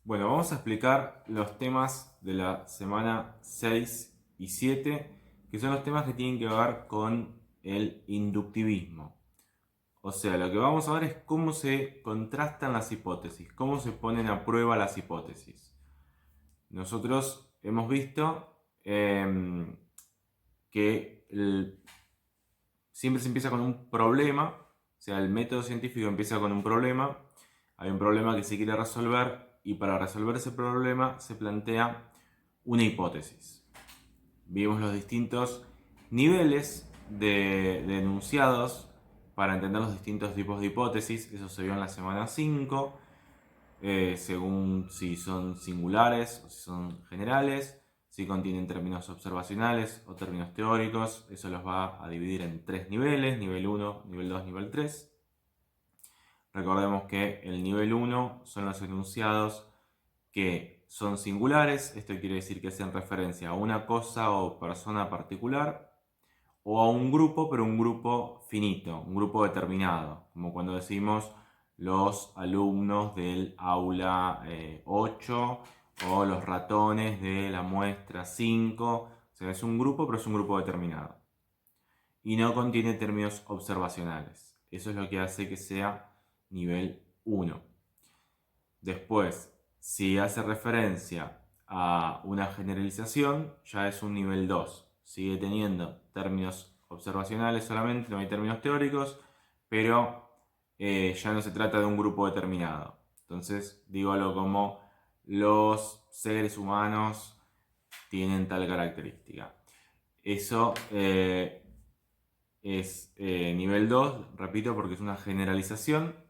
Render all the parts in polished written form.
Bueno, vamos a explicar los temas de la semana 6 y 7, que son los temas que tienen que ver con el inductivismo. O sea, lo que vamos a ver es cómo se contrastan las hipótesis, cómo se ponen a prueba las hipótesis. Nosotros hemos visto que siempre se empieza con un problema, o sea, el método científico empieza con un problema, hay un problema que se quiere resolver y para resolver ese problema se plantea una hipótesis. Vimos los distintos niveles de enunciados para entender los distintos tipos de hipótesis, eso se vio en la semana 5, según si son singulares o si son generales, si contienen términos observacionales o términos teóricos. Eso los va a dividir en tres niveles: nivel 1, nivel 2, nivel 3. Recordemos que el nivel 1 son los enunciados que son singulares. Esto quiere decir que hacen referencia a una cosa o persona particular o a un grupo, pero un grupo finito, un grupo determinado, como cuando decimos los alumnos del aula 8 o los ratones de la muestra 5. O sea, es un grupo, pero es un grupo determinado. Y no contiene términos observacionales. Eso es lo que hace que sea nivel 1. Después, si hace referencia a una generalización, ya es un nivel 2. Sigue teniendo términos observacionales solamente, no hay términos teóricos, pero ya no se trata de un grupo determinado. Entonces, digo algo como los seres humanos tienen tal característica. Eso es nivel 2, repito, porque es una generalización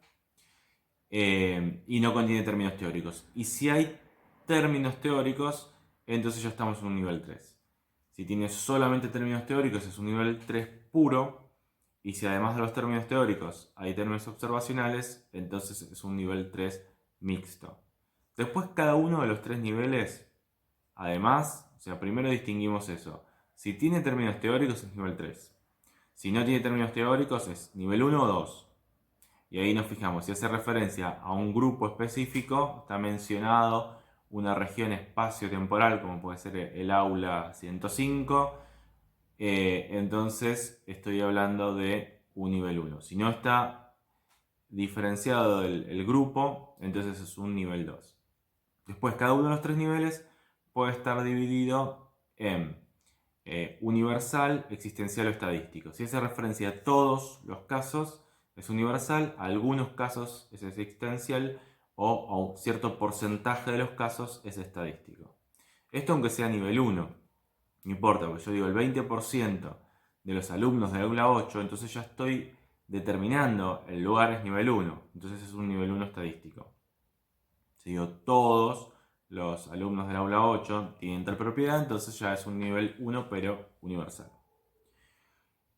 y no contiene términos teóricos. Y si hay términos teóricos, entonces ya estamos en un nivel 3. Si tiene solamente términos teóricos, es un nivel 3 puro. Y si además de los términos teóricos hay términos observacionales, entonces es un nivel 3 mixto. Después, cada uno de los tres niveles, además, o sea, primero distinguimos eso. Si tiene términos teóricos es nivel 3. Si no tiene términos teóricos es nivel 1 o 2. Y ahí nos fijamos, si hace referencia a un grupo específico, está mencionado una región espacio-temporal, como puede ser el aula 105, entonces estoy hablando de un nivel 1. Si no está diferenciado el grupo, entonces es un nivel 2. Después, cada uno de los tres niveles puede estar dividido en universal, existencial o estadístico. Si hace referencia a todos los casos, es universal, a algunos casos es existencial o a un cierto porcentaje de los casos es estadístico. Esto aunque sea nivel 1, no importa, porque yo digo el 20% de los alumnos del aula 8, entonces ya estoy determinando el lugar es nivel 1, entonces es un nivel 1 estadístico. Si digo todos los alumnos del aula 8 tienen tal propiedad, entonces ya es un nivel 1 pero universal.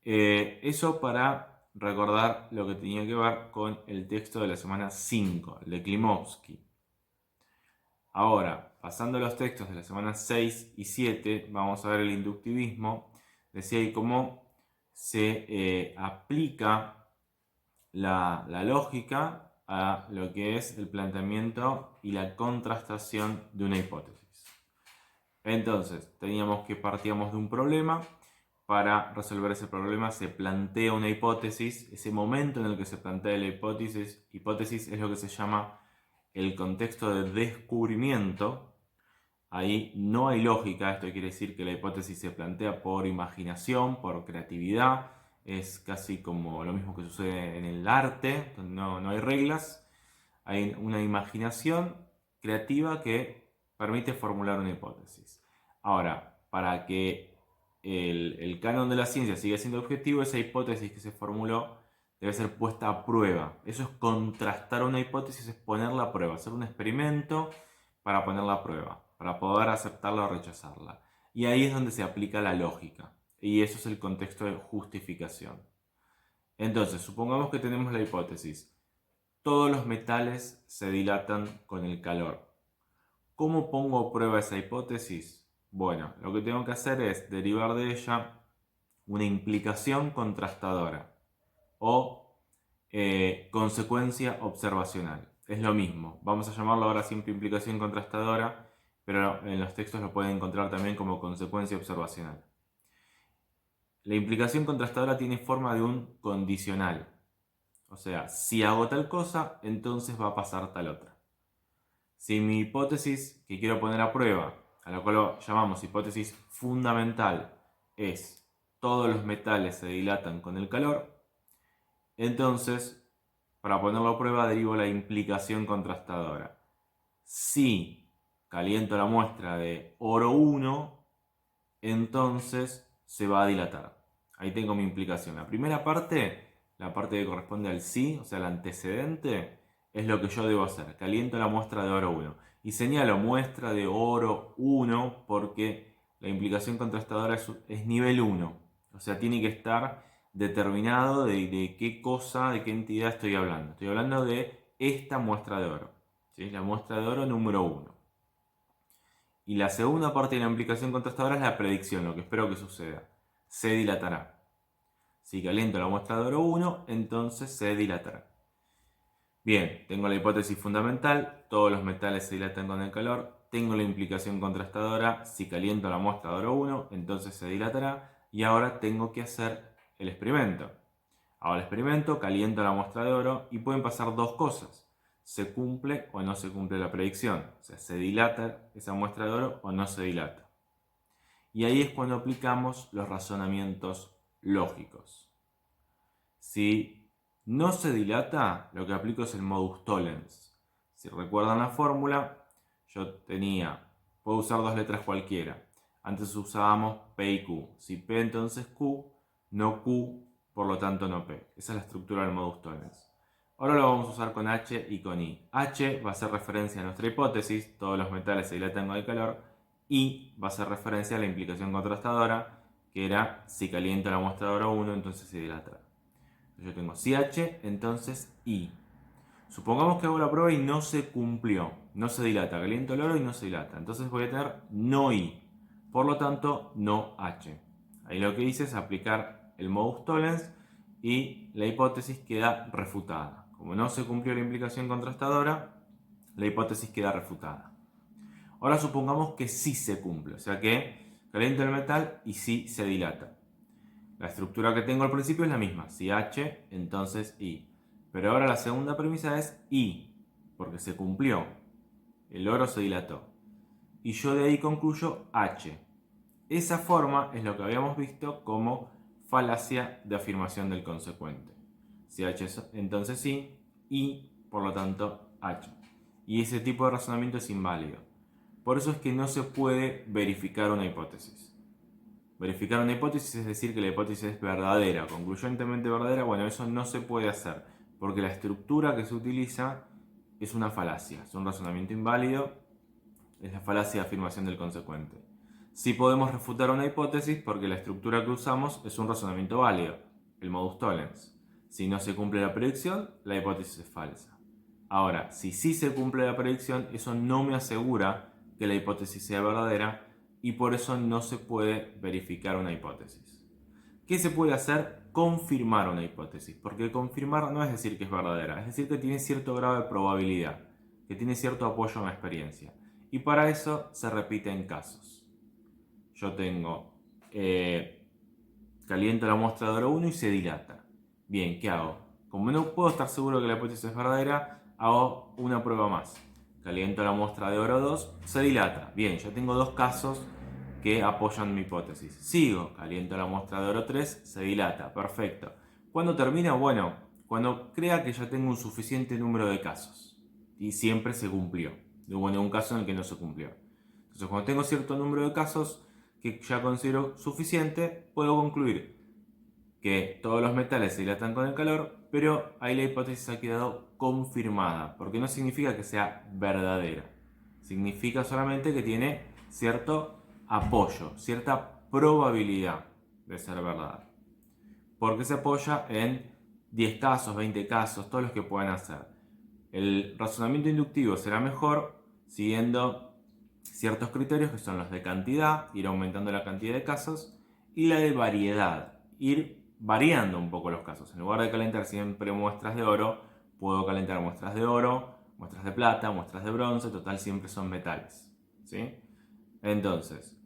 Eso para recordar lo que tenía que ver con el texto de la semana 5, el de Klimovsky. Ahora, pasando a los textos de la semana 6 y 7, vamos a ver el inductivismo. Decía ahí cómo se aplica la lógica a lo que es el planteamiento y la contrastación de una hipótesis. Entonces, teníamos que partíamos de un problema. Para resolver ese problema se plantea una hipótesis. Ese momento en el que se plantea la hipótesis es lo que se llama el contexto de descubrimiento. Ahí no hay lógica, esto quiere decir que la hipótesis se plantea por imaginación, por creatividad. Es casi como lo mismo que sucede en el arte, donde no hay reglas. Hay una imaginación creativa que permite formular una hipótesis. Ahora, para que el canon de la ciencia siga siendo objetivo, esa hipótesis que se formuló debe ser puesta a prueba. Eso es contrastar una hipótesis, es ponerla a prueba, hacer un experimento para ponerla a prueba, para poder aceptarla o rechazarla. Y ahí es donde se aplica la lógica. Y eso es el contexto de justificación. Entonces, supongamos que tenemos la hipótesis: todos los metales se dilatan con el calor. ¿Cómo pongo a prueba esa hipótesis? Bueno, lo que tengo que hacer es derivar de ella una implicación contrastadora o consecuencia observacional. es lo mismo. Vamos a llamarlo ahora siempre implicación contrastadora, pero en los textos lo pueden encontrar también como consecuencia observacional. La implicación contrastadora tiene forma de un condicional. O sea, si hago tal cosa, entonces va a pasar tal otra. Si mi hipótesis que quiero poner a prueba, a la cual lo llamamos hipótesis fundamental, es todos los metales se dilatan con el calor, entonces, para ponerlo a prueba, derivo la implicación contrastadora. Si caliento la muestra de oro 1, entonces se va a dilatar. Ahí tengo mi implicación. La primera parte, la parte que corresponde al sí, o sea, el antecedente, es lo que yo debo hacer. Caliento la muestra de oro 1. Y señalo muestra de oro 1 porque la implicación contrastadora es nivel 1. O sea, tiene que estar determinado de qué cosa, de qué entidad estoy hablando. Estoy hablando de esta muestra de oro. ¿Sí? La muestra de oro número 1. Y la segunda parte de la implicación contrastadora es la predicción, lo que espero que suceda. Se dilatará. Si caliento la muestra de oro 1, entonces se dilatará. Bien, tengo la hipótesis fundamental, todos los metales se dilatan con el calor. Tengo la implicación contrastadora, si caliento la muestra de oro 1, entonces se dilatará. Y ahora tengo que hacer el experimento. Hago el experimento, caliento la muestra de oro y pueden pasar dos cosas. Se cumple o no se cumple la predicción. O sea, se dilata esa muestra de oro o no se dilata. Y ahí es cuando aplicamos los razonamientos lógicos. Si no se dilata, lo que aplico es el modus tollens. Si recuerdan la fórmula, puedo usar dos letras cualquiera. Antes usábamos P y Q. Si P entonces Q, no Q, por lo tanto no P. Esa es la estructura del modus tollens. Ahora lo vamos a usar con H y con I. H va a hacer referencia a nuestra hipótesis, todos los metales se dilatan con el calor. I va a hacer referencia a la implicación contrastadora, que era si caliento la muestra de oro 1, entonces se dilatará. Yo tengo si H, entonces I. Supongamos que hago la prueba y no se cumplió, no se dilata, caliento el oro y no se dilata. Entonces voy a tener no I, por lo tanto no H. Ahí lo que hice es aplicar el modus tollens y la hipótesis queda refutada. Como no se cumplió la implicación contrastadora, la hipótesis queda refutada. Ahora supongamos que sí se cumple, o sea que caliento el metal y sí se dilata. La estructura que tengo al principio es la misma, si H, entonces I. Pero ahora la segunda premisa es I, porque se cumplió, el oro se dilató. Y yo de ahí concluyo H. Esa forma es lo que habíamos visto como falacia de afirmación del consecuente. Si H es entonces I, I, por lo tanto H. Y ese tipo de razonamiento es inválido. Por eso es que no se puede verificar una hipótesis. Verificar una hipótesis es decir que la hipótesis es verdadera, concluyentemente verdadera. Bueno, eso no se puede hacer, porque la estructura que se utiliza es una falacia, es un razonamiento inválido, es la falacia de afirmación del consecuente. Sí podemos refutar una hipótesis porque la estructura que usamos es un razonamiento válido, el modus tollens. Si no se cumple la predicción, la hipótesis es falsa. Ahora, si sí se cumple la predicción, eso no me asegura que la hipótesis sea verdadera y por eso no se puede verificar una hipótesis. ¿Qué se puede hacer? Confirmar una hipótesis, porque confirmar no es decir que es verdadera, es decir que tiene cierto grado de probabilidad, que tiene cierto apoyo en la experiencia. Y para eso se repiten casos. Yo tengo, caliento la muestra de oro 1 y se dilata. Bien, ¿qué hago? Como no puedo estar seguro que la hipótesis es verdadera, hago una prueba más. Caliento la muestra de oro 2, se dilata. Bien, yo tengo dos casos que apoyan mi hipótesis. Sigo, caliento la muestra de oro 3, se dilata. Perfecto. ¿Cuándo termina? Bueno, cuando crea que ya tengo un suficiente número de casos. Y siempre se cumplió. No hubo ningún caso en el que no se cumplió. Entonces, cuando tengo cierto número de casos que ya considero suficiente, puedo concluir que todos los metales se dilatan con el calor, pero ahí la hipótesis ha quedado confirmada, porque no significa que sea verdadera, significa solamente que tiene cierto apoyo, cierta probabilidad de ser verdad, porque se apoya en 10 casos, 20 casos, todos los que puedan hacer. El razonamiento inductivo será mejor siguiendo ciertos criterios que son los de cantidad, ir aumentando la cantidad de casos, y la de variedad, ir variando un poco los casos. En lugar de calentar siempre muestras de oro, puedo calentar muestras de oro, muestras de plata, muestras de bronce, total siempre son metales, ¿sí? Entonces,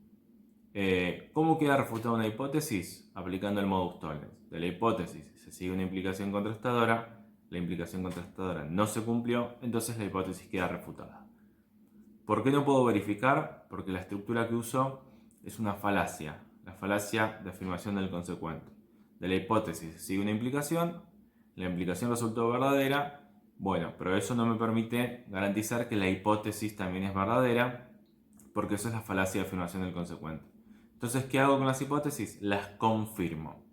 ¿cómo queda refutada una hipótesis? Aplicando el modus tollens. De la hipótesis se sigue una implicación contrastadora, la implicación contrastadora no se cumplió, entonces la hipótesis queda refutada. ¿Por qué no puedo verificar? Porque la estructura que uso es una falacia, la falacia de afirmación del consecuente. De la hipótesis se sigue una implicación, la implicación resultó verdadera, bueno, pero eso no me permite garantizar que la hipótesis también es verdadera, porque eso es la falacia de afirmación del consecuente. Entonces, ¿qué hago con las hipótesis? Las confirmo.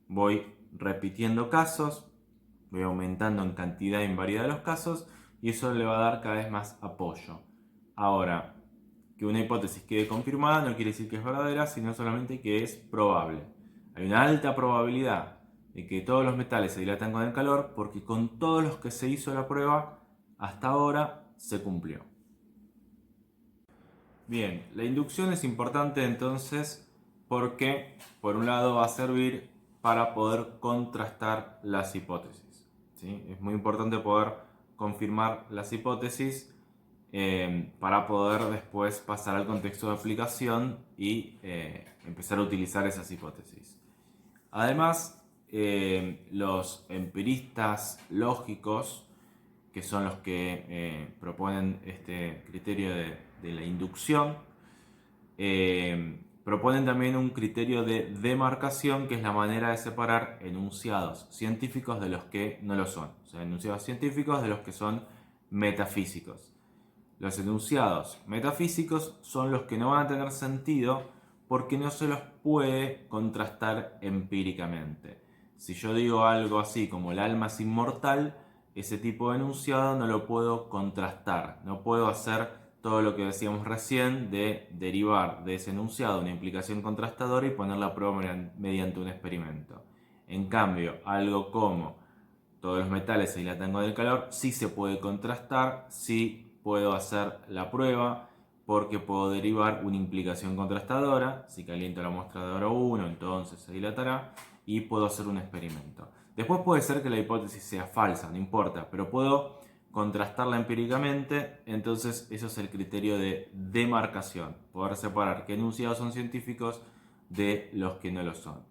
Voy repitiendo casos, voy aumentando en cantidad y en variedad de los casos, y eso le va a dar cada vez más apoyo. Ahora, que una hipótesis quede confirmada no quiere decir que es verdadera, sino solamente que es probable. Hay una alta probabilidad de que todos los metales se dilatan con el calor porque con todos los que se hizo la prueba hasta ahora se cumplió. Bien, la inducción es importante entonces porque por un lado va a servir para poder contrastar las hipótesis, ¿sí? Es muy importante poder confirmar las hipótesis para poder después pasar al contexto de aplicación y empezar a utilizar esas hipótesis. Además, los empiristas lógicos, que son los que proponen este criterio de la inducción, proponen también un criterio de demarcación, que es la manera de separar enunciados científicos de los que no lo son. O sea, enunciados científicos de los que son metafísicos. Los enunciados metafísicos son los que no van a tener sentido porque no se los puede contrastar empíricamente. Si yo digo algo así como el alma es inmortal, ese tipo de enunciado no lo puedo contrastar. No puedo hacer todo lo que decíamos recién de derivar de ese enunciado una implicación contrastadora y ponerla a prueba mediante un experimento. En cambio, algo como todos los metales se dilatan con el calor sí se puede contrastar, sí puedo hacer la prueba porque puedo derivar una implicación contrastadora. Si caliento la muestra de oro 1, entonces se dilatará y puedo hacer un experimento. Después puede ser que la hipótesis sea falsa, no importa, pero puedo contrastarla empíricamente, entonces eso es el criterio de demarcación, poder separar qué enunciados son científicos de los que no lo son.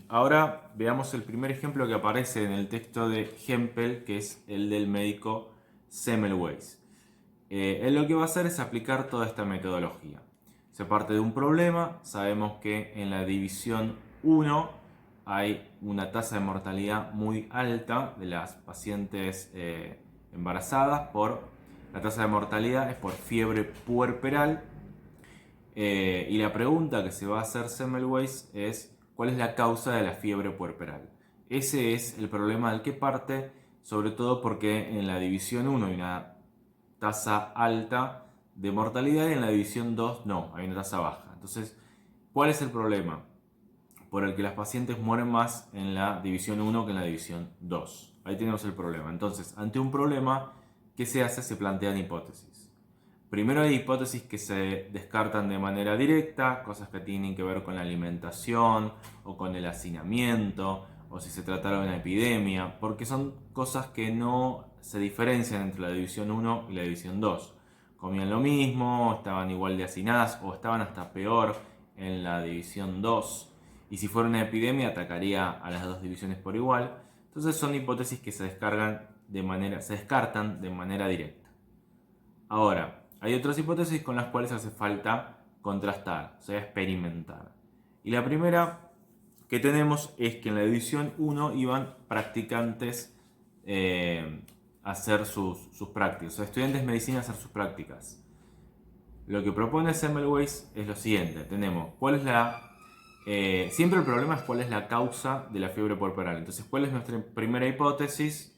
Ahora veamos el primer ejemplo que aparece en el texto de Hempel, que es el del médico Semmelweis. Él lo que va a hacer es aplicar toda esta metodología. Se parte de un problema, sabemos que en la división 1 hay una tasa de mortalidad muy alta de las pacientes embarazadas. La tasa de mortalidad es por fiebre puerperal. Y la pregunta que se va a hacer Semmelweis es: ¿cuál es la causa de la fiebre puerperal? Ese es el problema del que parte, sobre todo porque en la división 1 hay una tasa alta de mortalidad y en la división 2 no, hay una tasa baja. Entonces, ¿cuál es el problema? Por el que las pacientes mueren más en la división 1 que en la división 2. Ahí tenemos el problema. Entonces, ante un problema, ¿qué se hace? Se plantean hipótesis. Primero hay hipótesis que se descartan de manera directa, cosas que tienen que ver con la alimentación o con el hacinamiento o si se tratara de una epidemia, porque son cosas que no se diferencian entre la división 1 y la división 2. Comían lo mismo, estaban igual de hacinadas o estaban hasta peor en la división 2. Y si fuera una epidemia atacaría a las dos divisiones por igual. Entonces son hipótesis que se descartan de manera directa. Ahora, hay otras hipótesis con las cuales hace falta contrastar, o sea, experimentar. Y la primera que tenemos es que en la división 1 iban practicantes a hacer sus prácticas, o sea, estudiantes de medicina a hacer sus prácticas. Lo que propone Semmelweis es lo siguiente: tenemos siempre el problema es cuál es la causa de la fiebre puerperal. Entonces, ¿cuál es nuestra primera hipótesis?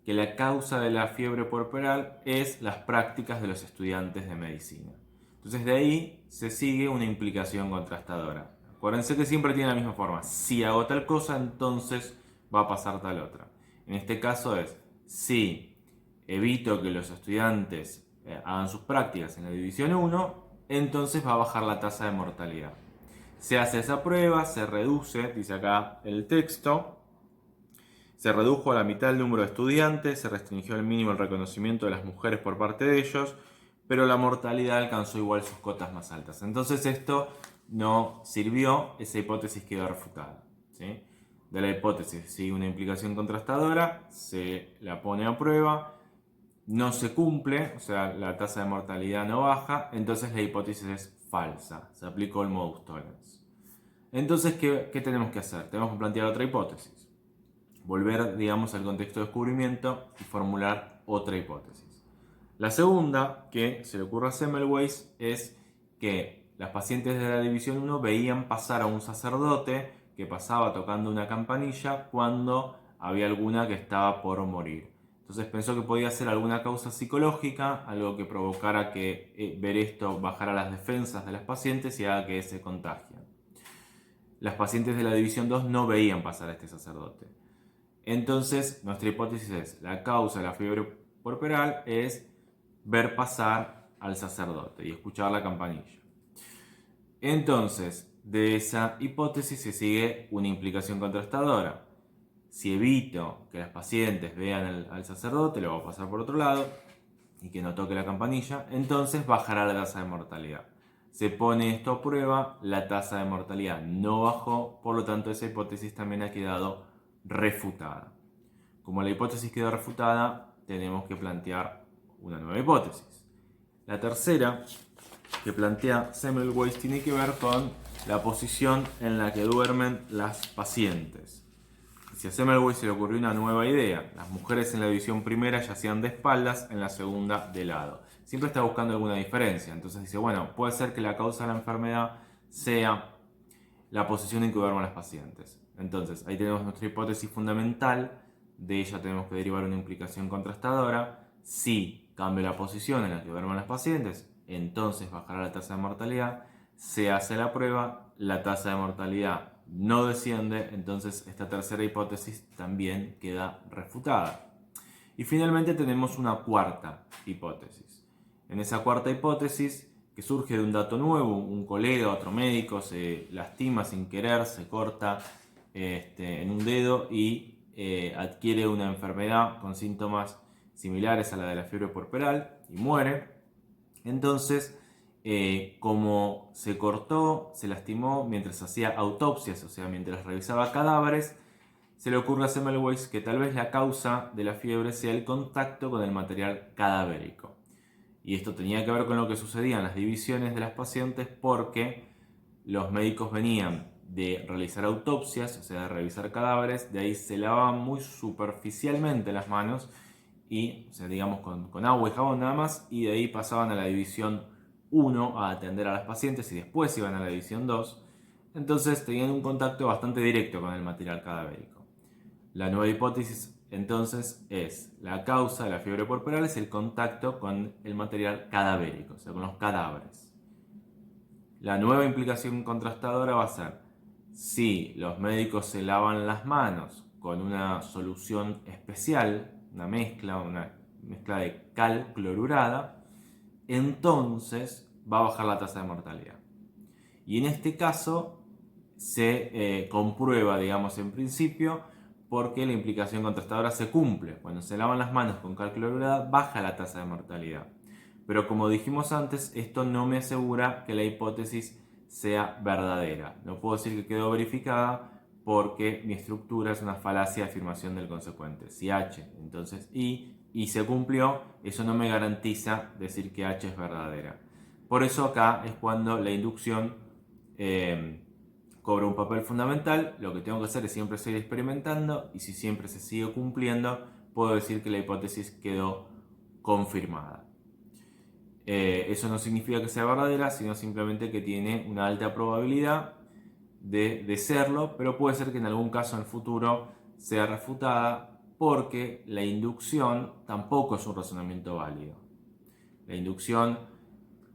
Que la causa de la fiebre puerperal es las prácticas de los estudiantes de medicina. Entonces de ahí se sigue una implicación contrastadora. Acuérdense que siempre tiene la misma forma. Si hago tal cosa, entonces va a pasar tal otra. En este caso es: si evito que los estudiantes hagan sus prácticas en la división 1, entonces va a bajar la tasa de mortalidad. Se hace esa prueba, se reduce, dice acá el texto, Se redujo a la mitad el número de estudiantes, se restringió al mínimo el reconocimiento de las mujeres por parte de ellos, pero la mortalidad alcanzó igual sus cotas más altas. Entonces esto no sirvió, esa hipótesis quedó refutada, ¿sí? De la hipótesis sigue una implicación contrastadora, se la pone a prueba, no se cumple, o sea, la tasa de mortalidad no baja, entonces la hipótesis es falsa, se aplicó el modus tollens. Entonces, ¿qué tenemos que hacer? Tenemos que plantear otra hipótesis. Volver, digamos, al contexto de descubrimiento y formular otra hipótesis. La segunda, que se le ocurre a Semmelweis, es que las pacientes de la división 1 veían pasar a un sacerdote que pasaba tocando una campanilla cuando había alguna que estaba por morir. Entonces pensó que podía ser alguna causa psicológica, algo que provocara que ver esto bajara las defensas de las pacientes y haga que se contagien. Las pacientes de la división 2 no veían pasar a este sacerdote. Entonces, nuestra hipótesis es, la causa de la fiebre puerperal es ver pasar al sacerdote y escuchar la campanilla. Entonces, de esa hipótesis se sigue una implicación contrastadora. Si evito que las pacientes vean al sacerdote, lo voy a pasar por otro lado y que no toque la campanilla, entonces bajará la tasa de mortalidad. Se pone esto a prueba, la tasa de mortalidad no bajó, por lo tanto esa hipótesis también ha quedado refutada. Como la hipótesis quedó refutada, tenemos que plantear una nueva hipótesis. La tercera que plantea Semmelweis tiene que ver con la posición en la que duermen las pacientes. Si a Semmelweis se le ocurrió una nueva idea, las mujeres en la división primera yacían de espaldas, en la segunda de lado. Siempre está buscando alguna diferencia, entonces dice, bueno, puede ser que la causa de la enfermedad sea la posición en que duermen las pacientes. Entonces, ahí tenemos nuestra hipótesis fundamental, de ella tenemos que derivar una implicación contrastadora. Si cambia la posición en la que duermen las pacientes, entonces bajará la tasa de mortalidad. Se hace la prueba, la tasa de mortalidad no desciende, entonces esta tercera hipótesis también queda refutada. Y finalmente tenemos una cuarta hipótesis. En esa cuarta hipótesis, que surge de un dato nuevo, un colega, otro médico, se lastima sin querer, se corta en un dedo y adquiere una enfermedad con síntomas similares a la de la fiebre puerperal y muere. Entonces, como se cortó, se lastimó mientras hacía autopsias, o sea, mientras revisaba cadáveres, se le ocurre a Semmelweis que tal vez la causa de la fiebre sea el contacto con el material cadavérico. Y esto tenía que ver con lo que sucedía en las divisiones de las pacientes porque los médicos venían de realizar autopsias, o sea, de revisar cadáveres, de ahí se lavaban muy superficialmente las manos y, o sea, digamos con agua y jabón nada más, y de ahí pasaban a la división 1 a atender a las pacientes y después iban a la división 2. Entonces tenían un contacto bastante directo con el material cadavérico. La nueva hipótesis entonces es la causa de la fiebre puerperal es el contacto con el material cadavérico, o sea, con los cadáveres. La nueva implicación contrastadora va a ser si los médicos se lavan las manos con una solución especial, una mezcla de cal clorurada, entonces va a bajar la tasa de mortalidad. Y en este caso se comprueba, digamos, en principio, porque la implicación contrastadora se cumple. Cuando se lavan las manos con cal clorurada, baja la tasa de mortalidad. Pero como dijimos antes, esto no me asegura que la hipótesis sea verdadera. No puedo decir que quedó verificada porque mi estructura es una falacia de afirmación del consecuente. Si H, entonces I, y se cumplió, eso no me garantiza decir que H es verdadera. Por eso acá es cuando la inducción cobra un papel fundamental. Lo que tengo que hacer es siempre seguir experimentando y si siempre se sigue cumpliendo, puedo decir que la hipótesis quedó confirmada. Eso no significa que sea verdadera, sino simplemente que tiene una alta probabilidad de serlo, pero puede ser que en algún caso en el futuro sea refutada porque la inducción tampoco es un razonamiento válido. La inducción,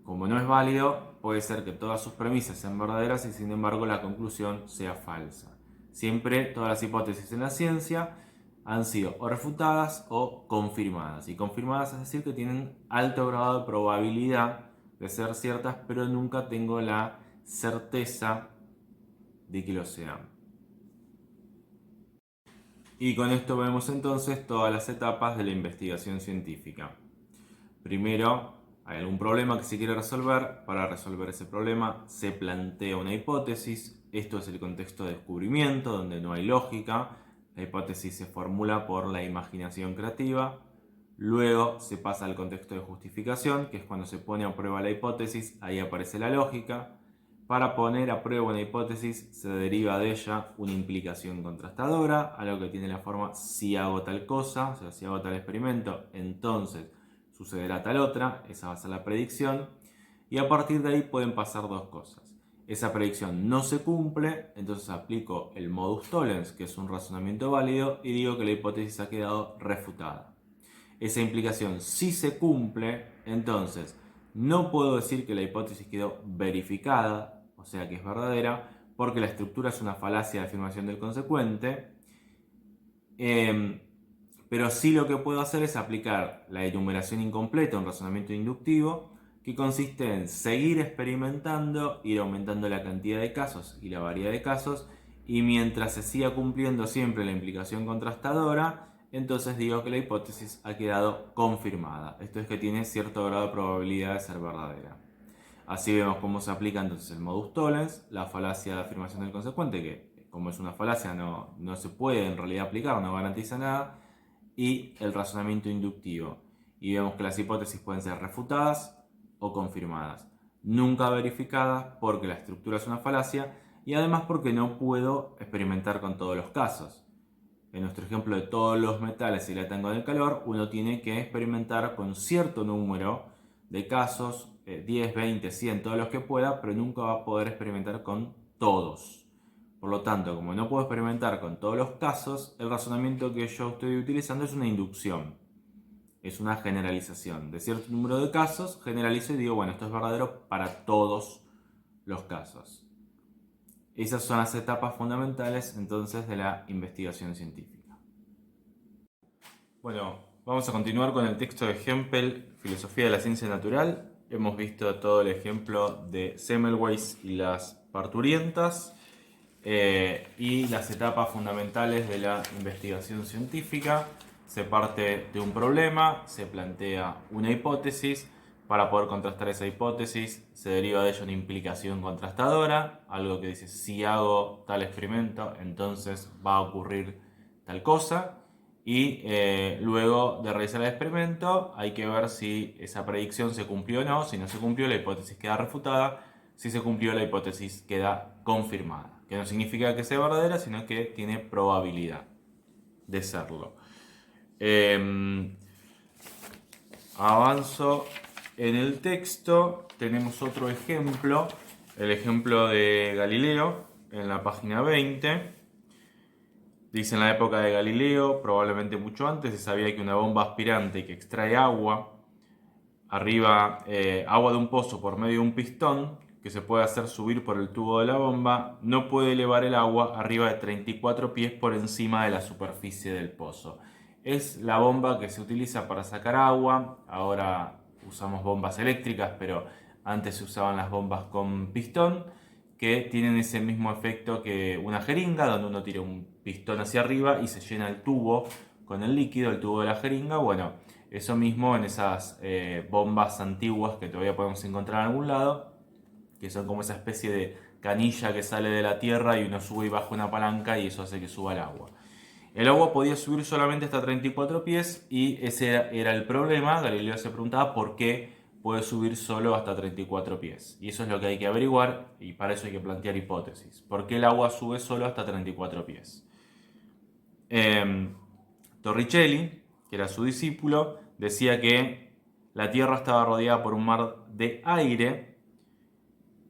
como no es válido, puede ser que todas sus premisas sean verdaderas y sin embargo la conclusión sea falsa. Siempre todas las hipótesis en la ciencia han sido o refutadas o confirmadas. Y confirmadas es decir que tienen alto grado de probabilidad de ser ciertas, pero nunca tengo la certeza de que lo sean. Y con esto vemos entonces todas las etapas de la investigación científica. Primero, hay algún problema que se quiere resolver. Para resolver ese problema se plantea una hipótesis. Esto es el contexto de descubrimiento, donde no hay lógica. La hipótesis se formula por la imaginación creativa. Luego se pasa al contexto de justificación, que es cuando se pone a prueba la hipótesis. Ahí aparece la lógica. Para poner a prueba una hipótesis se deriva de ella una implicación contrastadora, algo que tiene la forma si hago tal cosa, o sea, si hago tal experimento, entonces sucederá tal otra, esa va a ser la predicción, y a partir de ahí pueden pasar dos cosas. Esa predicción no se cumple, entonces aplico el modus tollens, que es un razonamiento válido, y digo que la hipótesis ha quedado refutada. Esa implicación sí se cumple, entonces no puedo decir que la hipótesis quedó verificada, o sea que es verdadera, porque la estructura es una falacia de afirmación del consecuente. Pero sí lo que puedo hacer es aplicar la enumeración incompleta, un razonamiento inductivo, que consiste en seguir experimentando, ir aumentando la cantidad de casos y la variedad de casos, y mientras se siga cumpliendo siempre la implicación contrastadora, entonces digo que la hipótesis ha quedado confirmada. Esto es que tiene cierto grado de probabilidad de ser verdadera. Así vemos cómo se aplica entonces el modus tollens, la falacia de afirmación del consecuente, que como es una falacia no se puede en realidad aplicar, no garantiza nada, y el razonamiento inductivo. Y vemos que las hipótesis pueden ser refutadas o confirmadas. Nunca verificadas porque la estructura es una falacia y además porque no puedo experimentar con todos los casos. En nuestro ejemplo de todos los metales y la tango del calor, uno tiene que experimentar con cierto número de casos, 10, 20, 100, todos los que pueda, pero nunca va a poder experimentar con todos. Por lo tanto, como no puedo experimentar con todos los casos, el razonamiento que yo estoy utilizando es una inducción. Es una generalización. De cierto número de casos, generalizo y digo, bueno, esto es verdadero para todos los casos. Esas son las etapas fundamentales entonces de la investigación científica. Bueno, vamos a continuar con el texto de Hempel, Filosofía de la Ciencia Natural. Hemos visto todo el ejemplo de Semmelweis y las parturientas y las etapas fundamentales de la investigación científica. Se parte de un problema, se plantea una hipótesis. Para poder contrastar esa hipótesis se deriva de ella una implicación contrastadora, algo que dice si hago tal experimento entonces va a ocurrir tal cosa, y luego de realizar el experimento hay que ver si esa predicción se cumplió o no. Si no se cumplió, la hipótesis queda refutada. Si se cumplió, la hipótesis queda confirmada, que no significa que sea verdadera, sino que tiene probabilidad de serlo. Avanzo en el texto. Tenemos otro ejemplo, el ejemplo de Galileo en la página 20. Dice: en la época de Galileo, probablemente mucho antes, se sabía que una bomba aspirante que extrae agua agua de un pozo por medio de un pistón que se puede hacer subir por el tubo de la bomba, no puede elevar el agua arriba de 34 pies por encima de la superficie del pozo. Es la bomba que se utiliza para sacar agua. Ahora usamos bombas eléctricas, pero antes se usaban las bombas con pistón, que tienen ese mismo efecto que una jeringa, donde uno tira un pistón hacia arriba y se llena el tubo con el líquido, el tubo de la jeringa. Bueno, eso mismo en esas bombas antiguas que todavía podemos encontrar en algún lado, que son como esa especie de canilla que sale de la tierra y uno sube y baja una palanca y eso hace que suba el agua. El agua podía subir solamente hasta 34 pies y ese era el problema. Galileo se preguntaba por qué puede subir solo hasta 34 pies. Y eso es lo que hay que averiguar, y para eso hay que plantear hipótesis. ¿Por qué el agua sube solo hasta 34 pies? Torricelli, que era su discípulo, decía que la Tierra estaba rodeada por un mar de aire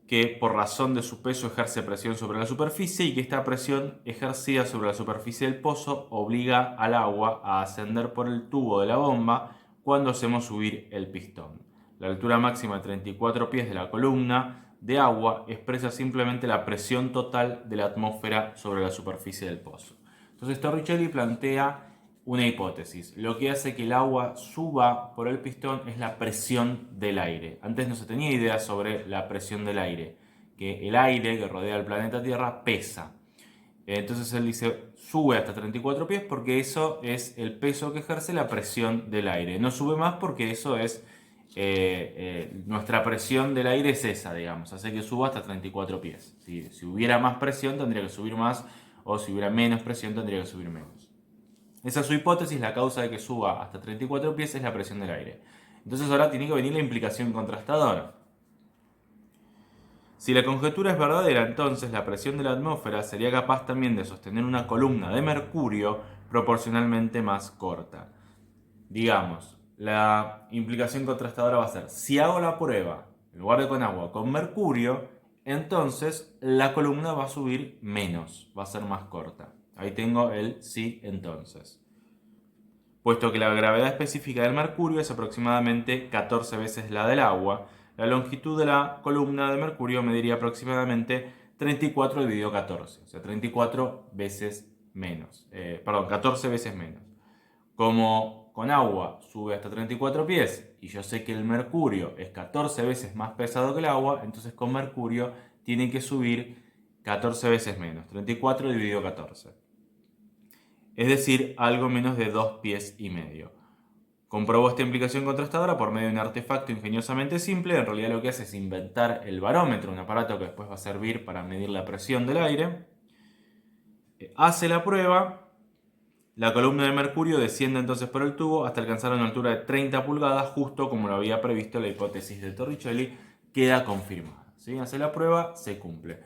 que por razón de su peso ejerce presión sobre la superficie, y que esta presión ejercida sobre la superficie del pozo obliga al agua a ascender por el tubo de la bomba cuando hacemos subir el pistón. La altura máxima de 34 pies de la columna de agua expresa simplemente la presión total de la atmósfera sobre la superficie del pozo. Entonces Torricelli plantea una hipótesis. Lo que hace que el agua suba por el pistón es la presión del aire. Antes no se tenía idea sobre la presión del aire, que el aire que rodea el planeta Tierra pesa. Entonces él dice, sube hasta 34 pies porque eso es el peso que ejerce la presión del aire. No sube más porque eso es, nuestra presión del aire es esa, digamos. Hace que suba hasta 34 pies. Si hubiera más presión tendría que subir más, o si hubiera menos presión tendría que subir menos. Esa es su hipótesis, la causa de que suba hasta 34 pies es la presión del aire. Entonces ahora tiene que venir la implicación contrastadora. Si la conjetura es verdadera, entonces la presión de la atmósfera sería capaz también de sostener una columna de mercurio proporcionalmente más corta. Digamos, la implicación contrastadora va a ser, si hago la prueba, en lugar de con agua, con mercurio, entonces la columna va a subir menos, va a ser más corta. Ahí tengo el sí entonces. Puesto que la gravedad específica del mercurio es aproximadamente 14 veces la del agua, la longitud de la columna de mercurio mediría aproximadamente 34 dividido 14, o sea, 34 veces menos, 14 veces menos. Como con agua sube hasta 34 pies y yo sé que el mercurio es 14 veces más pesado que el agua, entonces con mercurio tiene que subir 14 veces menos, 34 dividido 14. Es decir, algo menos de 2 pies y medio. Comprobó esta implicación contrastadora por medio de un artefacto ingeniosamente simple. En realidad lo que hace es inventar el barómetro, un aparato que después va a servir para medir la presión del aire. Hace la prueba, la columna de mercurio desciende entonces por el tubo hasta alcanzar una altura de 30 pulgadas, justo como lo había previsto la hipótesis de Torricelli, queda confirmada. ¿Sí? Hace la prueba, se cumple.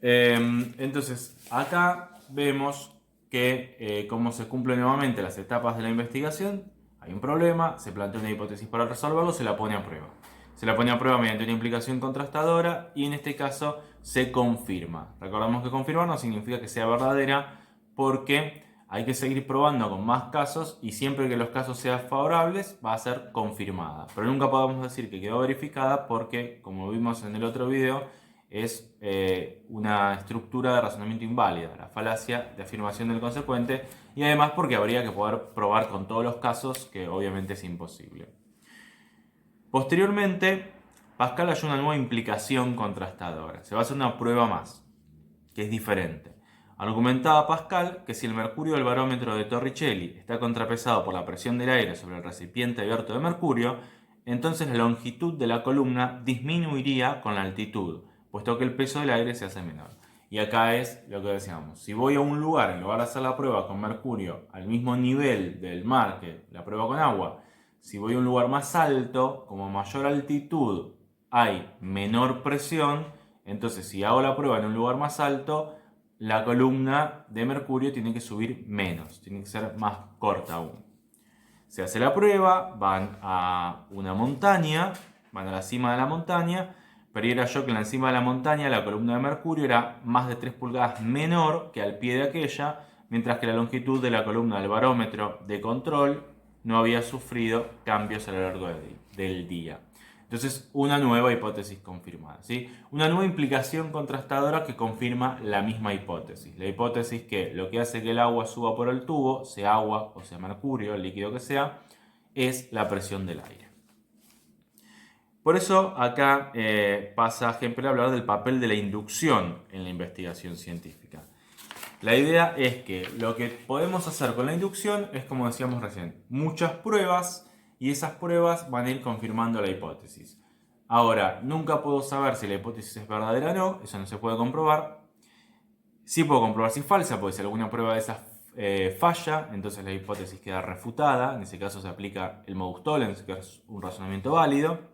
Entonces, acá vemos que como se cumplen nuevamente las etapas de la investigación, hay un problema, se plantea una hipótesis para resolverlo, se la pone a prueba. Se la pone a prueba mediante una implicación contrastadora y en este caso se confirma. Recordamos que confirmar no significa que sea verdadera porque hay que seguir probando con más casos y siempre que los casos sean favorables va a ser confirmada. Pero nunca podemos decir que quedó verificada porque, como vimos en el otro video, es una estructura de razonamiento inválida, la falacia de afirmación del consecuente, y además porque habría que poder probar con todos los casos, que obviamente es imposible. Posteriormente, Pascal halló una nueva implicación contrastadora. Se va a hacer una prueba más, que es diferente. Argumentaba Pascal que si el mercurio del barómetro de Torricelli está contrapesado por la presión del aire sobre el recipiente abierto de mercurio, entonces la longitud de la columna disminuiría con la altitud, puesto que el peso del aire se hace menor. Y acá es lo que decíamos, si voy a un lugar, en lugar de hacer la prueba con mercurio al mismo nivel del mar que la prueba con agua, si voy a un lugar más alto, como mayor altitud hay menor presión, entonces si hago la prueba en un lugar más alto, la columna de mercurio tiene que subir menos, tiene que ser más corta aún. Se hace la prueba, van a una montaña, van a la cima de la montaña, pero era yo que en la cima de la montaña la columna de mercurio era más de 3 pulgadas menor que al pie de aquella, mientras que la longitud de la columna del barómetro de control no había sufrido cambios a lo largo del día. Entonces, una nueva hipótesis confirmada, ¿sí? Una nueva implicación contrastadora que confirma la misma hipótesis. La hipótesis que lo que hace que el agua suba por el tubo, sea agua o sea mercurio, el líquido que sea, es la presión del aire. Por eso acá pasa a ejemplo a hablar del papel de la inducción en la investigación científica. La idea es que lo que podemos hacer con la inducción es, como decíamos recién, muchas pruebas y esas pruebas van a ir confirmando la hipótesis. Ahora, nunca puedo saber si la hipótesis es verdadera o no, eso no se puede comprobar. Sí puedo comprobar si es falsa, porque si alguna prueba de esas falla, entonces la hipótesis queda refutada, en ese caso se aplica el modus tollens, que es un razonamiento válido.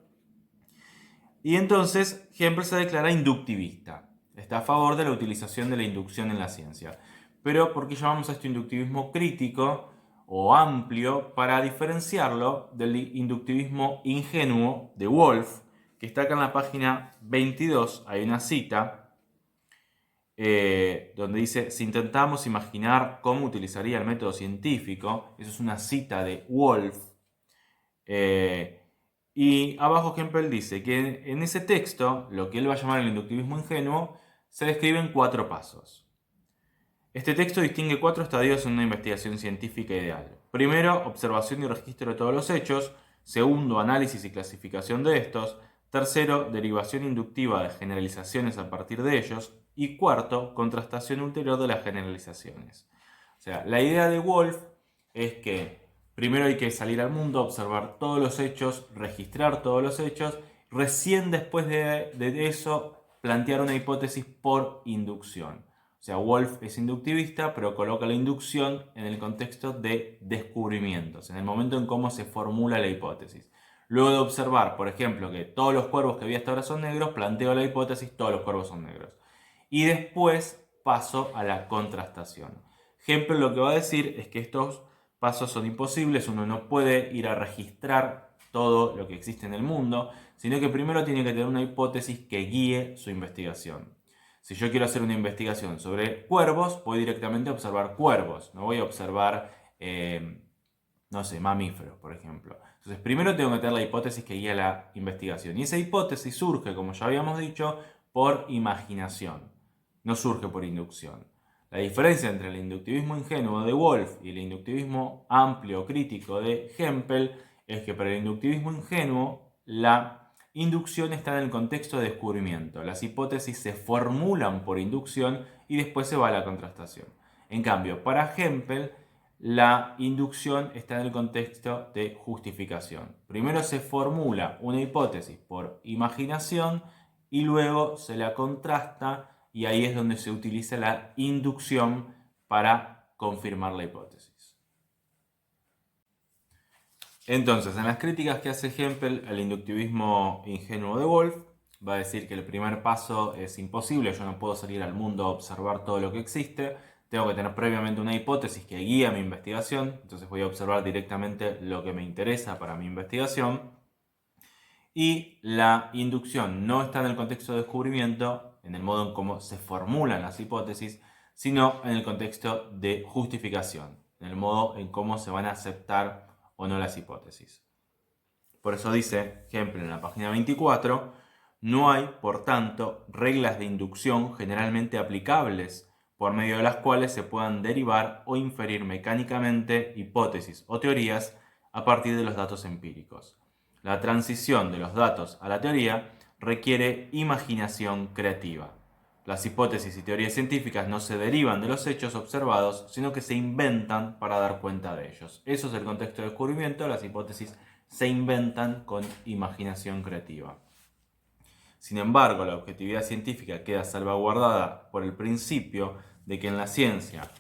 Y entonces Hempel se declara inductivista. Está a favor de la utilización de la inducción en la ciencia. Pero ¿por qué llamamos a esto inductivismo crítico o amplio? Para diferenciarlo del inductivismo ingenuo de Wolff, que está acá en la página 22, hay una cita donde dice: si intentamos imaginar cómo utilizaría el método científico, eso es una cita de Wolff, y abajo Hempel dice que en ese texto, lo que él va a llamar el inductivismo ingenuo, se describe en 4 pasos. Este texto distingue 4 estadios en una investigación científica ideal. Primero, observación y registro de todos los hechos. Segundo, análisis y clasificación de estos. Tercero, derivación inductiva de generalizaciones a partir de ellos. Y cuarto, contrastación ulterior de las generalizaciones. O sea, la idea de Wolff es que primero hay que salir al mundo, observar todos los hechos, registrar todos los hechos, recién después de eso plantear una hipótesis por inducción. O sea, Wolff es inductivista, pero coloca la inducción en el contexto de descubrimientos, en el momento en cómo se formula la hipótesis. Luego de observar, por ejemplo, que todos los cuervos que vi hasta ahora son negros, planteo la hipótesis, todos los cuervos son negros. Y después paso a la contrastación. Hempel lo que va a decir es que estos pasos son imposibles, uno no puede ir a registrar todo lo que existe en el mundo, sino que primero tiene que tener una hipótesis que guíe su investigación. Si yo quiero hacer una investigación sobre cuervos, voy directamente a observar cuervos, no voy a observar, no sé, mamíferos, por ejemplo. Entonces, primero tengo que tener la hipótesis que guía la investigación. Y esa hipótesis surge, como ya habíamos dicho, por imaginación, no surge por inducción. La diferencia entre el inductivismo ingenuo de Wolff y el inductivismo amplio crítico de Hempel es que para el inductivismo ingenuo la inducción está en el contexto de descubrimiento. Las hipótesis se formulan por inducción y después se va a la contrastación. En cambio, para Hempel, la inducción está en el contexto de justificación. Primero se formula una hipótesis por imaginación y luego se la contrasta y ahí es donde se utiliza la inducción para confirmar la hipótesis. Entonces, en las críticas que hace Hempel al inductivismo ingenuo de Wolff, va a decir que el primer paso es imposible, yo no puedo salir al mundo a observar todo lo que existe, tengo que tener previamente una hipótesis que guía mi investigación, entonces voy a observar directamente lo que me interesa para mi investigación. Y la inducción no está en el contexto de descubrimiento, en el modo en cómo se formulan las hipótesis, sino en el contexto de justificación, en el modo en cómo se van a aceptar o no las hipótesis. Por eso dice, ejemplo, en la página 24, no hay, por tanto, reglas de inducción generalmente aplicables por medio de las cuales se puedan derivar o inferir mecánicamente hipótesis o teorías a partir de los datos empíricos. La transición de los datos a la teoría requiere imaginación creativa. Las hipótesis y teorías científicas no se derivan de los hechos observados, sino que se inventan para dar cuenta de ellos. Eso es el contexto de descubrimiento, las hipótesis se inventan con imaginación creativa. Sin embargo, la objetividad científica queda salvaguardada por el principio de que en la ciencia,